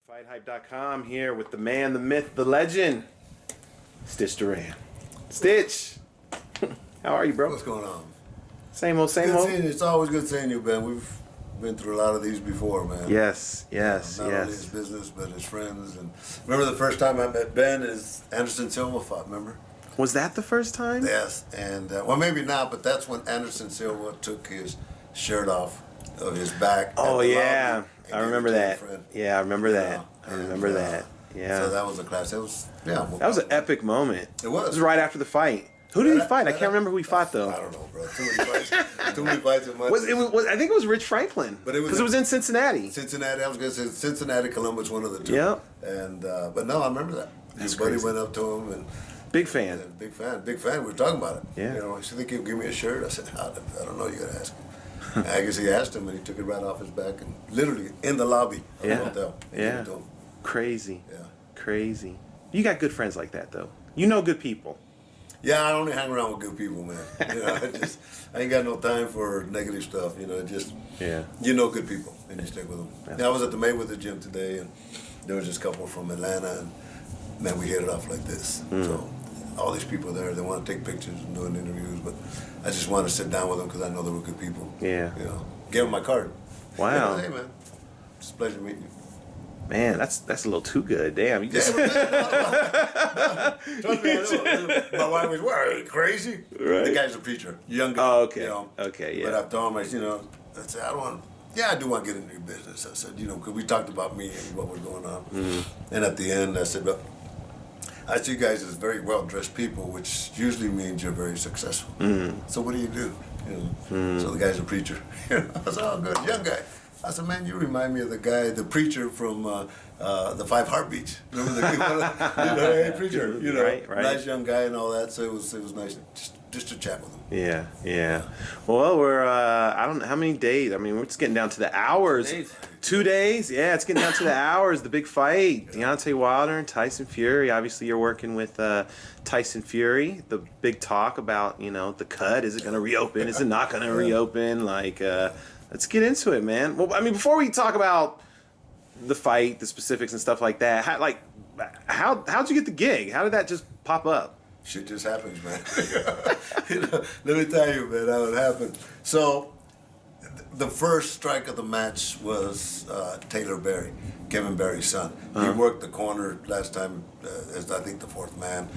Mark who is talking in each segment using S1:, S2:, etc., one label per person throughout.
S1: FightHype.com here with the man, the myth, the legend, Stitch Duran. Stitch, how are you, bro?
S2: What's going on?
S1: Same old, same
S2: Good
S1: old.
S2: seeing you. It's always good seeing you, Ben. We've been through a lot of these before, man.
S1: Yes, yes,
S2: Not only his business, but his friends. And remember the first time I met Ben is Anderson Silva fought, remember?
S1: Was that the first time?
S2: Yes, and well, maybe not, but that's when Anderson Silva took his shirt off of his back.
S1: Oh, yeah.
S2: I
S1: remember that. Yeah, I remember that. I remember that. Yeah.
S2: So that was a class. It was, yeah.
S1: That was an epic moment.
S2: It was.
S1: It was right after the fight. Who did he fight? I can't remember who he fought, though.
S2: I don't know, bro. Too many fights. Too many fights in months.
S1: I think it was Rich Franklin.
S2: But it was
S1: because it was in Cincinnati.
S2: Cincinnati. I was going to say Cincinnati, Columbus, one of the two.
S1: Yeah.
S2: And but no, I remember that. His buddy went up to him and.
S1: Big fan.
S2: Big fan. Big fan. We were talking about it.
S1: Yeah.
S2: You know, he said, "Give me a shirt." I said, "I don't know. You got to ask him." I guess he asked him, and he took it right off his back, and literally in the lobby of the hotel.
S1: Yeah. Crazy.
S2: Yeah.
S1: Crazy. You got good friends like that, though. You know good people.
S2: Yeah, I only hang around with good people, man. You know, I ain't got no time for negative stuff. You know, you know good people, and you stick with them. Yeah, I was at the Mayweather gym today, and there was this couple from Atlanta, and man, we hit it off like this. So all these people there, they want to take pictures and doing interviews, but I just want to sit down with them because I know they were good people.
S1: Yeah.
S2: You know, gave them my card.
S1: Wow.
S2: Hey, man, it's a pleasure meeting you.
S1: Man, that's a little too good. Damn, you just.
S2: Trust me, I know. My wife was, "What, are you crazy?"
S1: Right.
S2: The guy's a preacher, young guy.
S1: Oh, okay.
S2: You know?
S1: Okay, yeah.
S2: But I told him, I said, I don't want. Yeah, I do want to get into your business. I said, because we talked about me and what was going on. And at the end, I said, "Look, I see you guys as very well-dressed people, which usually means you're very successful. So what do you do?" So the guy's a preacher. I said, "Oh, good, young guy." I said, "Man, you remind me of the guy, the preacher from the 5 Heartbeats. Remember the hey, preacher,
S1: Right.
S2: Nice young guy and all that." So it was nice just to chat with him.
S1: Yeah. Well, we're I don't know how many days. I mean, we're just getting down to the hours. 2 days. Yeah, it's getting down to the hours. The big fight, Deontay Wilder and Tyson Fury. Obviously, you're working with Tyson Fury. The big talk about the cut. Is it going to reopen? Is it not going to reopen? Like, let's get into it, man. Well, I mean, before we talk about the fight, the specifics and stuff like that, how'd you get the gig? How did that just pop up?
S2: Shit just happens, man. Let me tell you, man, how it happened. So, the first strike of the match was Taylor Berry, Kevin Berry's son. He worked the corner last time as, I think, the 4th man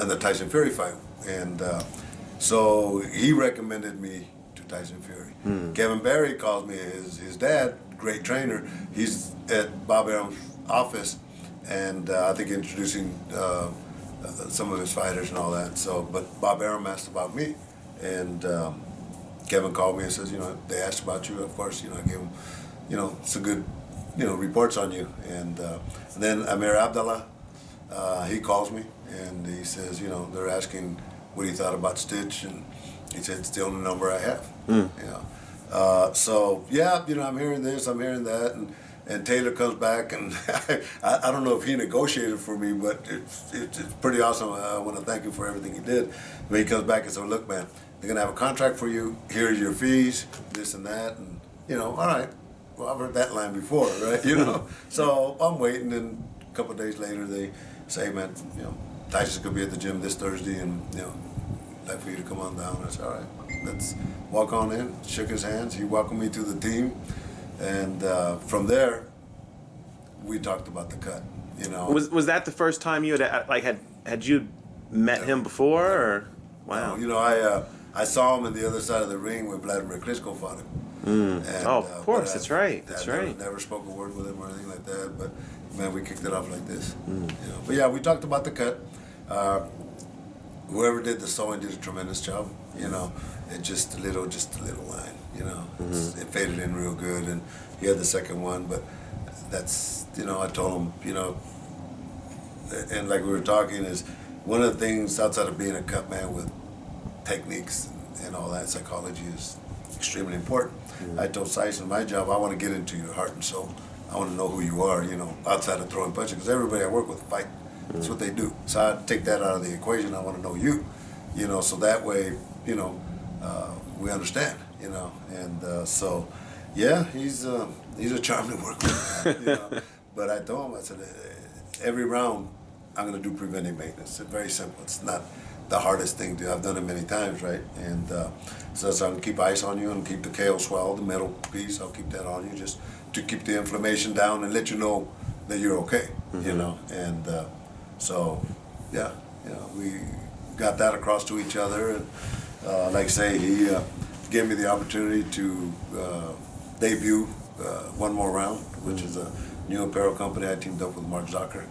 S2: in the Tyson Fury fight. And so he recommended me to Tyson Fury. Kevin Berry calls me, his dad, great trainer. He's at Bob Arum's office, and I think introducing some of his fighters and all that. So, but Bob Arum asked about me, and Kevin called me and says, they asked about you. Of course, I gave him, some good, reports on you. And then Amir Abdallah, he calls me and he says, they're asking what he thought about Stitch, and he said it's the only number I have. So yeah, I'm hearing this, I'm hearing that, and Taylor comes back, and I don't know if he negotiated for me, but it's pretty awesome. I want to thank him for everything he did. But he comes back and said, "Look, man, they're gonna have a contract for you. Here's your fees, this and that." And all right. Well, I've heard that line before, right? So I'm waiting, and a couple of days later they say, "Man, Tyson's gonna be at the gym this Thursday, and I'd like for you to come on down." I said, "All right, let's walk on in." Shook his hands. He welcomed me to the team. And from there, we talked about the cut.
S1: Was that the first time you had you met him before, or wow?
S2: I saw him on the other side of the ring when Vladimir Klitschko fought him. And,
S1: of course, that's right. That's right.
S2: Never spoke a word with him or anything like that. But man, we kicked it off like this. But yeah, we talked about the cut. Whoever did the sewing did a tremendous job. It's just a little line. It faded in real good, and he had the second one. But that's I told him and like we were talking, is one of the things outside of being a cut man with techniques and all that, psychology is extremely important. I told Tyson, my job, I want to get into your heart and soul. I want to know who you are, outside of throwing punches, because everybody I work with fight. That's what they do. So I take that out of the equation. I want to know you, so that way, we understand, and so, yeah, he's a charm to work with, But I told him, I said, every round I'm going to do preventive maintenance. It's very simple. It's not the hardest thing to do. I've done it many times, right? And so I'm going to keep ice on you and keep the kale swell, the metal piece. I'll keep that on you just to keep the inflammation down and let you know that you're okay, you know. And so, yeah, we got that across to each other. And like I say, he gave me the opportunity to debut one more round, which is a new apparel company. I teamed up with Mark Zucker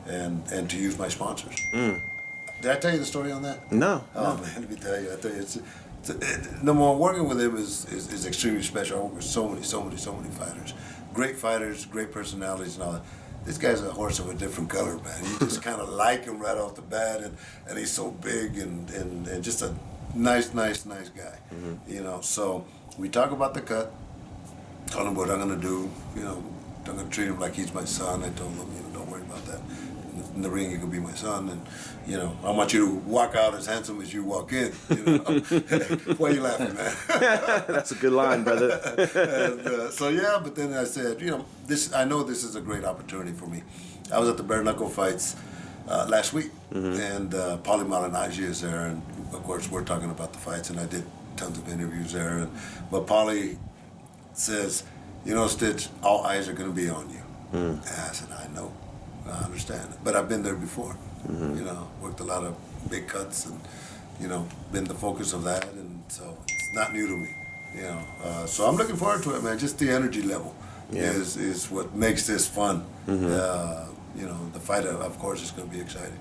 S2: and to use my sponsors. Did I tell you the story on that?
S1: No.
S2: Oh man, let me tell you. I tell you, number one, working with him is extremely special. I work with so many fighters, great personalities and all that. This guy's a horse of a different color, man. You just kind of like him right off the bat, and he's so big and just a nice guy, you know. So we talk about the cut. Told him what I'm gonna do. You know, I'm gonna treat him like he's my son. I told him, don't worry about that. In the ring, you could be my son, and I want you to walk out as handsome as you walk in. Why are you laughing, man?
S1: That's a good line, brother.
S2: And, so yeah, but then I said, I know this is a great opportunity for me. I was at the bare knuckle fights last week, and Paulie Malignaggi is there, and of course we're talking about the fights, and I did tons of interviews there, but Paulie says, Stitch, all eyes are going to be on you. And I said, I know. I understand. But I've been there before. Worked a lot of big cuts and, been the focus of that. And so it's not new to me, So I'm looking forward to it, man. Just the energy level is what makes this fun. The fight, of course, is going to be exciting.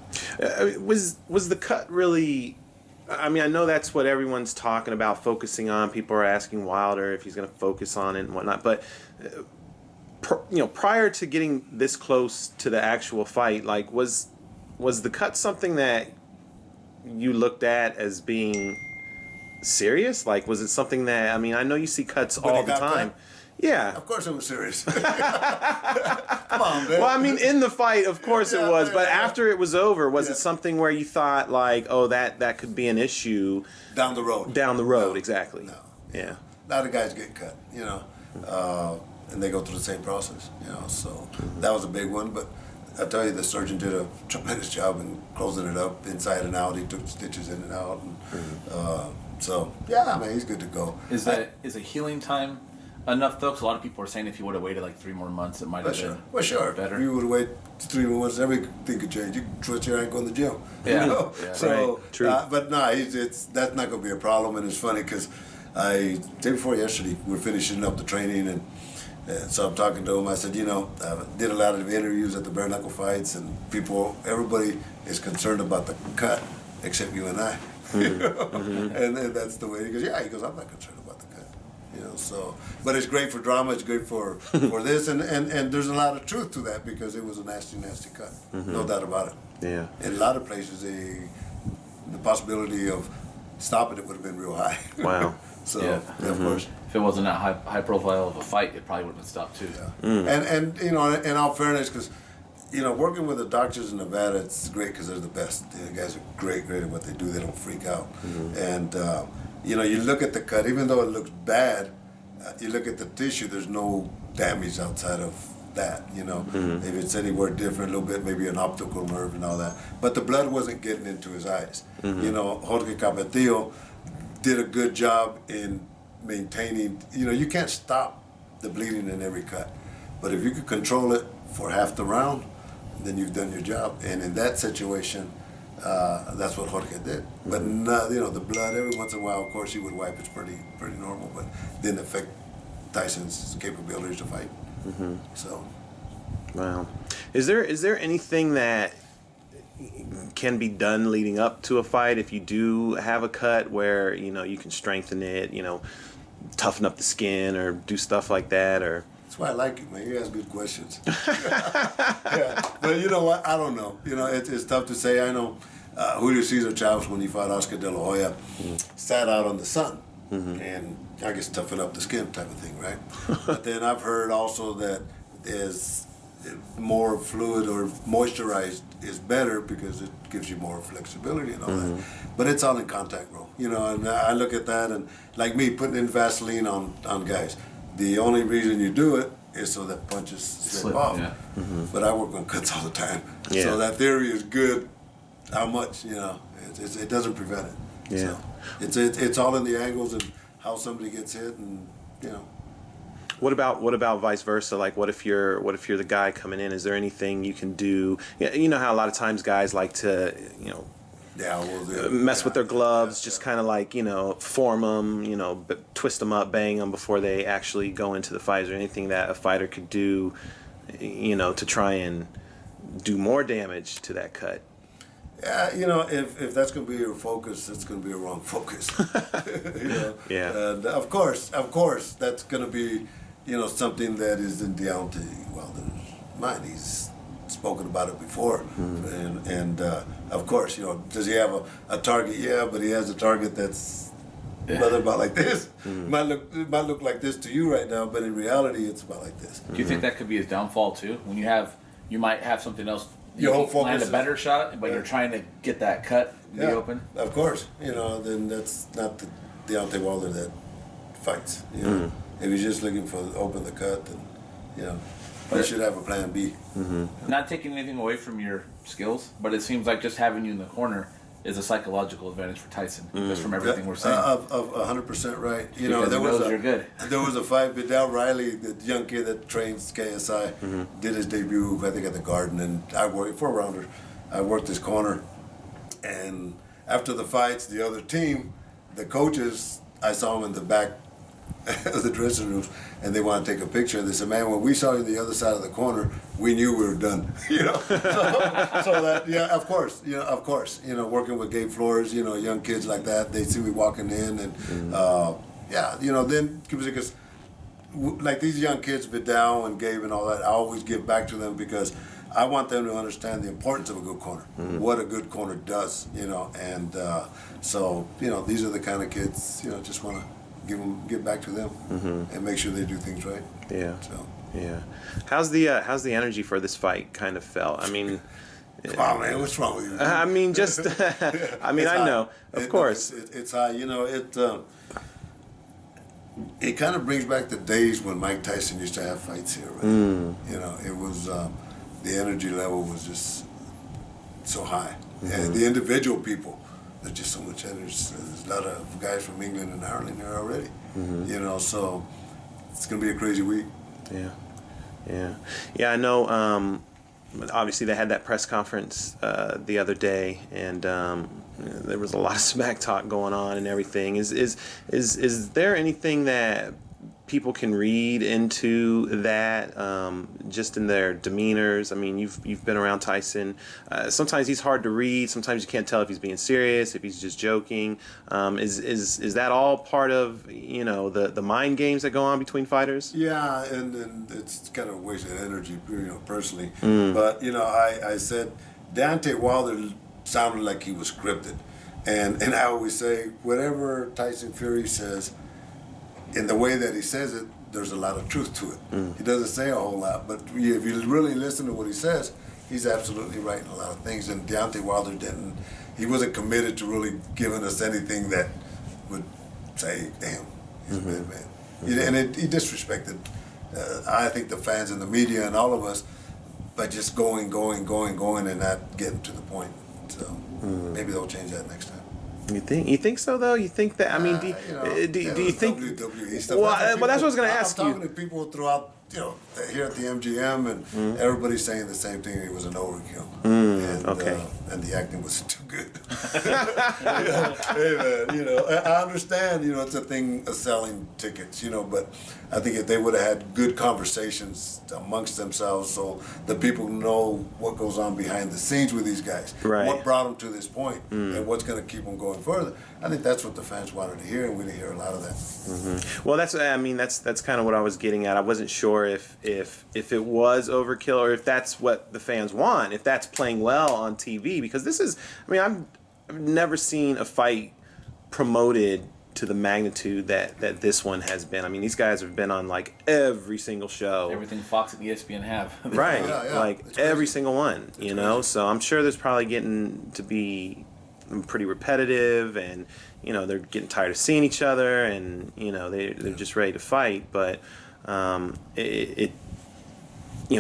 S1: Was the cut really... I mean, I know that's what everyone's talking about, focusing on. People are asking Wilder if he's going to focus on it and whatnot. But, prior to getting this close to the actual fight, like, was the cut something that you looked at as being serious? Like, was it something that, I mean, I know you see cuts all the time.
S2: Cut?
S1: Yeah.
S2: Of course it was serious. Come on, man.
S1: Well, I mean, in the fight, of course it was. But after it was over, was it something where you thought, like, oh, that could be an issue?
S2: Down the road.
S1: Down the road,
S2: No.
S1: exactly.
S2: No.
S1: Yeah.
S2: A lot of guys get cut, and they go through the same process, So that was a big one. But I tell you, the surgeon did a tremendous job in closing it up inside and out. He took stitches in and out. And, so, yeah, I mean, he's good to go.
S3: Is a healing time enough, though? Because a lot of people are saying if you would have waited like 3 more months, it might have been
S2: Well, sure.
S3: better.
S2: If you would have waited 3 more months, everything could change. You can twist your ankle in the gym.
S3: Yeah.
S2: So,
S1: right. True.
S2: But no, that's not going to be a problem. And it's funny because day before yesterday, we were finishing up the training, and so I'm talking to him. I said, I did a lot of interviews at the bare knuckle fights, and everybody is concerned about the cut except you and I. And then that's the way he goes. Yeah, he goes, I'm not concerned about the cut. So, but it's great for drama. It's great for this, and there's a lot of truth to that because it was a nasty cut, no doubt about it.
S1: Yeah.
S2: In a lot of places, the possibility of stopping it would have been real high.
S1: Wow.
S2: So, of course.
S3: If it wasn't that high profile of a fight, it probably would have been stopped too.
S2: Yeah. And in all fairness, because working with the doctors in Nevada, it's great because they're the best. The guys are great at what they do. They don't freak out. And you look at the cut, even though it looks bad, you look at the tissue. There's no damage outside of that. If it's anywhere different, a little bit, maybe an optical nerve and all that. But the blood wasn't getting into his eyes. Jorge Capetillo did a good job in maintaining. You can't stop the bleeding in every cut, but if you could control it for half the round, then you've done your job. And in that situation, that's what Jorge did. But the blood every once in a while, of course, he would wipe. It's pretty normal, but didn't affect Tyson's capabilities to fight. So,
S1: wow. Is there anything that can be done leading up to a fight if you do have a cut where you can strengthen it, toughen up the skin or do stuff like that, or?
S2: That's why I like you, man. You ask good questions. Yeah. But you know what? I don't know. It's tough to say. I know Julio Cesar Chavez, when he fought Oscar De La Hoya, sat out on the sun and I guess toughen up the skin type of thing, right? But then I've heard also that is more fluid or moisturized is better because it gives you more flexibility and all that. But it's all in contact, bro. And I look at that and like me putting in Vaseline on guys. The only reason you do it is so that punches slip
S3: Slip,
S2: off.
S3: yeah.
S2: But I work on cuts all the time.
S1: Yeah.
S2: So that theory is good. How much, it doesn't prevent it.
S1: Yeah.
S2: So it's all in the angles and how somebody gets hit, and
S1: What about vice versa? Like, what if you're the guy coming in? Is there anything you can do? Yeah, you know how a lot of times guys like to, mess with their gloves, just kind of like, form them, twist them up, bang them before they actually go into the fight. Is there anything that a fighter could do, to try and do more damage to that cut?
S2: Yeah, if that's going to be your focus, it's going to be a wrong focus.
S1: Yeah.
S2: And of course, that's going to be, something that is in Deontay Wilder's mind. He's spoken about it before, and of course, does he have a target? Yeah, but he has a target that's rather about like this. It might look like this to you right now, but in reality, it's about like this.
S3: Do you think that could be his downfall too? When you might have something else.
S2: Your whole
S3: You
S2: focus
S3: land a
S2: is-
S3: better shot, but you're trying to get that cut be open.
S2: Of course, then that's not the Deontay Wilder that fights. If he's just looking for open the cut, then you should have a plan B.
S3: Not taking anything away from your skills, but it seems like just having you in the corner is a psychological advantage for Tyson, just from everything we're saying.
S2: Of 100% right.
S3: Because he knows you're good.
S2: There was a fight. Vidal Riley, the young kid that trains KSI, did his debut, I think, at the Garden, and I worked 4-rounder. I worked his corner, and after the fights, the other team, the coaches, I saw them in the back of the dressing rooms, and they want to take a picture. And they said, "Man, when we saw you on the other side of the corner, we knew we were done." So that, of course, working with Gabe Flores, young kids like that, they see me walking in, and then because like these young kids, Vidal and Gabe and all that, I always give back to them because I want them to understand the importance of a good corner, what a good corner does, and so these are the kind of kids, just want to give back to them and make sure they do things right.
S1: Yeah.
S2: So.
S1: Yeah. How's the energy for this fight kind of felt? I mean,
S2: come on, man, what's wrong with you?
S1: I mean, just I know, of course.
S2: It's high. It kind of brings back the days when Mike Tyson used to have fights here. Right? It was the energy level was just so high, and the individual people. There's just so much energy. There's a lot of guys from England and Ireland here already. So it's gonna be a crazy week.
S1: Yeah. I know. Obviously, they had that press conference the other day, and there was a lot of smack talk going on and everything. Is there anything that people can read into that, just in their demeanors? I mean, you've been around Tyson. Sometimes he's hard to read. Sometimes you can't tell if he's being serious, if he's just joking. Is that all part of the mind games that go on between fighters?
S2: Yeah, and it's kind of wasted energy, personally. But I said Deontay Wilder sounded like he was scripted, and I always say whatever Tyson Fury says, in the way that he says it, there's a lot of truth to it. He doesn't say a whole lot, but if you really listen to what he says, he's absolutely right in a lot of things. And Deontay Wilder he wasn't committed to really giving us anything that would say, damn, he's a bad man. And he disrespected, I think, the fans and the media and all of us by just going and not getting to the point. So maybe they'll change that next time.
S1: You think so though? You think that? I mean, do you think?
S2: WWE stuff.
S1: Well, that's what I was going to ask
S2: I'm
S1: you.
S2: talking to people throughout, here at the MGM, and everybody's saying the same thing. It was an overkill, and the acting wasn't too good. Hey man, I understand. It's a thing of selling tickets, but I think if they would have had good conversations amongst themselves, so the people know what goes on behind the scenes with these guys,
S1: right,
S2: what brought them to this point, and what's going to keep them going further. I think that's what the fans wanted to hear, and we didn't hear a lot of that.
S1: Well, that's kind of what I was getting at. I wasn't sure if it was overkill or if that's what the fans want, if that's playing well on TV, because this is, I've never seen a fight promoted to the magnitude that this one has been. These guys have been on like every single show.
S3: Everything Fox and ESPN have.
S1: Right.
S2: Yeah.
S1: Like every single one, So I'm sure there's probably getting to be pretty repetitive, and they're getting tired of seeing each other, and they're just ready to fight. But it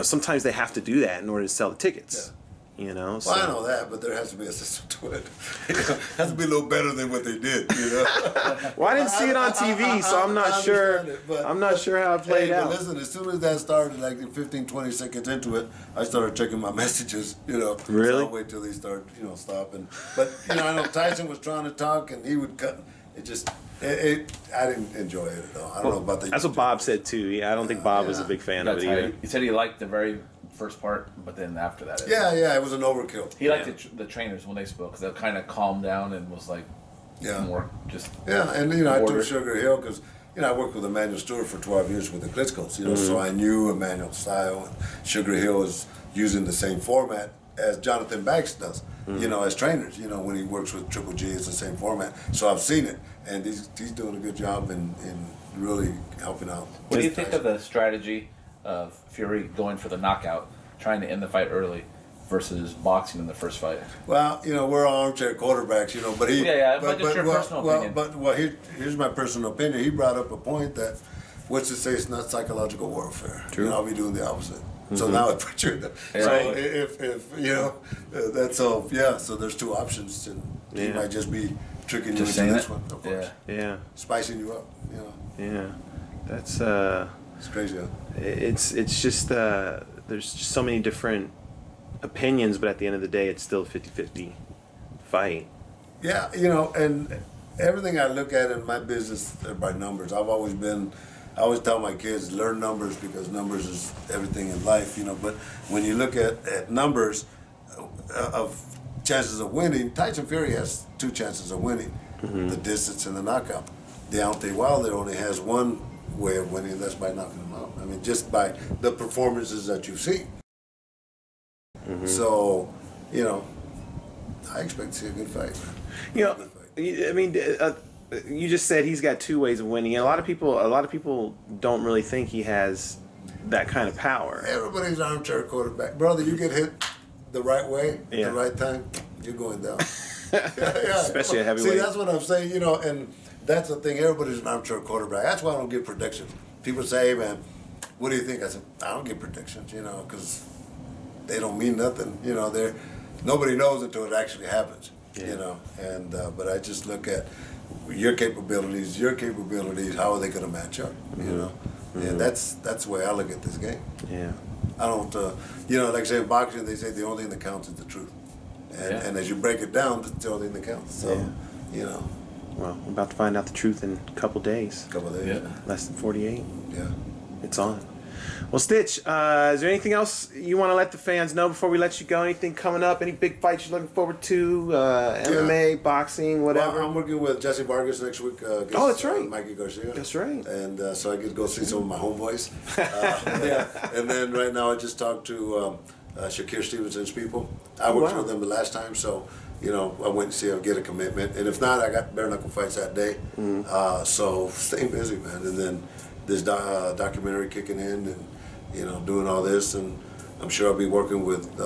S1: sometimes they have to do that in order to sell the tickets.
S2: Well, I know that, but there has to be a system to it. It has to be a little better than what they did,
S1: Well, I didn't see it on TV, so I'm not sure. I'm not sure how it played out.
S2: But listen, as soon as that started, like 15, 20 seconds into it, I started checking my messages,
S1: Really?
S2: So I'll wait till they start, stopping. But, I know Tyson was trying to talk, and he would cut. It just, I didn't enjoy it at all. I don't know about the...
S1: That's what Bob said, too. Yeah, I don't think Bob was a big fan of it either.
S3: He said he liked the very first part, but then after that,
S2: it was an overkill.
S3: He liked the trainers when they spoke because they kind of calmed down and was like more just
S2: and I took Sugar Hill because I worked with Emmanuel Stewart for 12 years with the Klitschko's, so I knew Emmanuel's style. And Sugar Hill is using the same format as Jonathan Banks does, as trainers. When he works with Triple G, it's the same format. So I've seen it, and he's doing a good job in really helping out.
S3: What do you think of the strategy of Fury going for the knockout, trying to end the fight early, versus boxing in the first fight?
S2: Well, we're all armchair quarterbacks, but he...
S3: but just your personal opinion.
S2: Here's my personal opinion. He brought up a point that, what's to say it's not psychological warfare.
S1: True.
S2: I'll be doing the opposite. So now I put you... So if that's all... Yeah, so there's two options, and he might just be tricking you into this one, of course.
S1: Yeah.
S2: Spicing you up,
S1: Yeah. That's...
S2: It's crazy, huh?
S1: It's just there's just so many different opinions, but at the end of the day, it's still a 50-50 fight.
S2: Yeah, and everything I look at in my business are by numbers. I always tell my kids, learn numbers because numbers is everything in life, But when you look at numbers of chances of winning, Tyson Fury has 2 chances of winning, the distance and the knockout. Deontay Wilder only has one way of winning, and that's by knocking him out. I mean, just by the performances that you've seen. So, I expect to see a good fight.
S1: I mean, you just said he's got 2 ways of winning, and a lot of people don't really think he has that kind of power.
S2: Everybody's an armchair quarterback, brother. You get hit the right way, at the right time, you're going down.
S1: Especially a heavyweight.
S2: See, that's what I'm saying. And that's the thing. Everybody's an armchair quarterback. That's why I don't give predictions. People say, "Hey, man, what do you think?" I said, "I don't give predictions, because they don't mean nothing. Nobody knows until it actually happens. And but I just look at your capabilities. How are they going to match up? And that's the way I look at this game.
S1: Yeah.
S2: I don't. Like I say in boxing, they say the only thing that counts is the truth. And as you break it down, that's the only thing that counts. So,
S1: Well, we're about to find out the truth in a couple days.
S2: Yeah.
S1: Less than 48.
S2: Yeah.
S1: It's on. Well, Stitch, is there anything else you want to let the fans know before we let you go? Anything coming up? Any big fights you're looking forward to? MMA, boxing, whatever?
S2: Well, I'm working with Jesse Vargas next week.
S1: That's right.
S2: Mikey Garcia.
S1: That's right.
S2: And so I get to go see some of my homeboys. And then right now I just talked to Shakir Stevenson's people. I worked with them the last time, so I went to see if I get a commitment. And if not, I got bare knuckle fights that day. So staying busy, man. And then this documentary kicking in and, doing all this. And I'm sure I'll be working with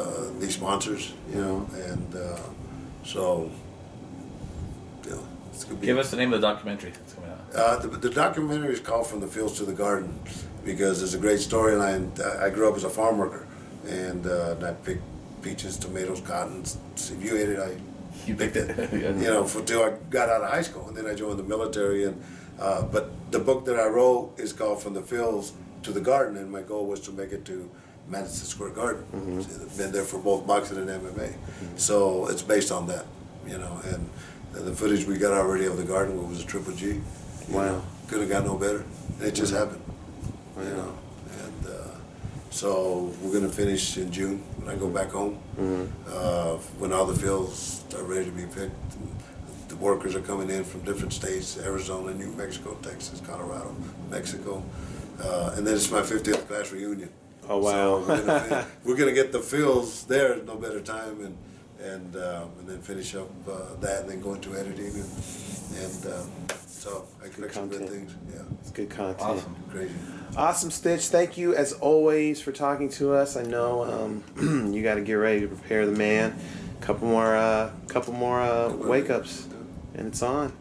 S2: these sponsors, and so, it's going to be...
S3: Give us the name of the documentary that's coming out.
S2: The documentary is called From the Fields to the Garden because it's a great storyline. I grew up as a farm worker, and I picked peaches, tomatoes, cotton. If you ate it, you picked it. Until I got out of high school, and then I joined the military. And but the book that I wrote is called From the Fields to the Garden, and my goal was to make it to Madison Square Garden. Been there for both boxing and MMA, so it's based on that, and the footage we got already of the Garden was a Triple G.
S1: Wow,
S2: could have got no better, and it just happened. And so we're gonna finish in June when I go back home, when all the fields are ready to be picked. The workers are coming in from different states: Arizona, New Mexico, Texas, Colorado, Mexico. And then it's my 50th class reunion.
S1: Oh wow!
S2: So we're gonna get the feels there. No better time, and then finish up that, and then go into editing, and so I expect some good things. Yeah,
S1: it's good content.
S3: Awesome,
S2: crazy,
S1: awesome, Stitch. Thank you as always for talking to us. I know you got to get ready to prepare the man. Couple more wake ups, and it's on.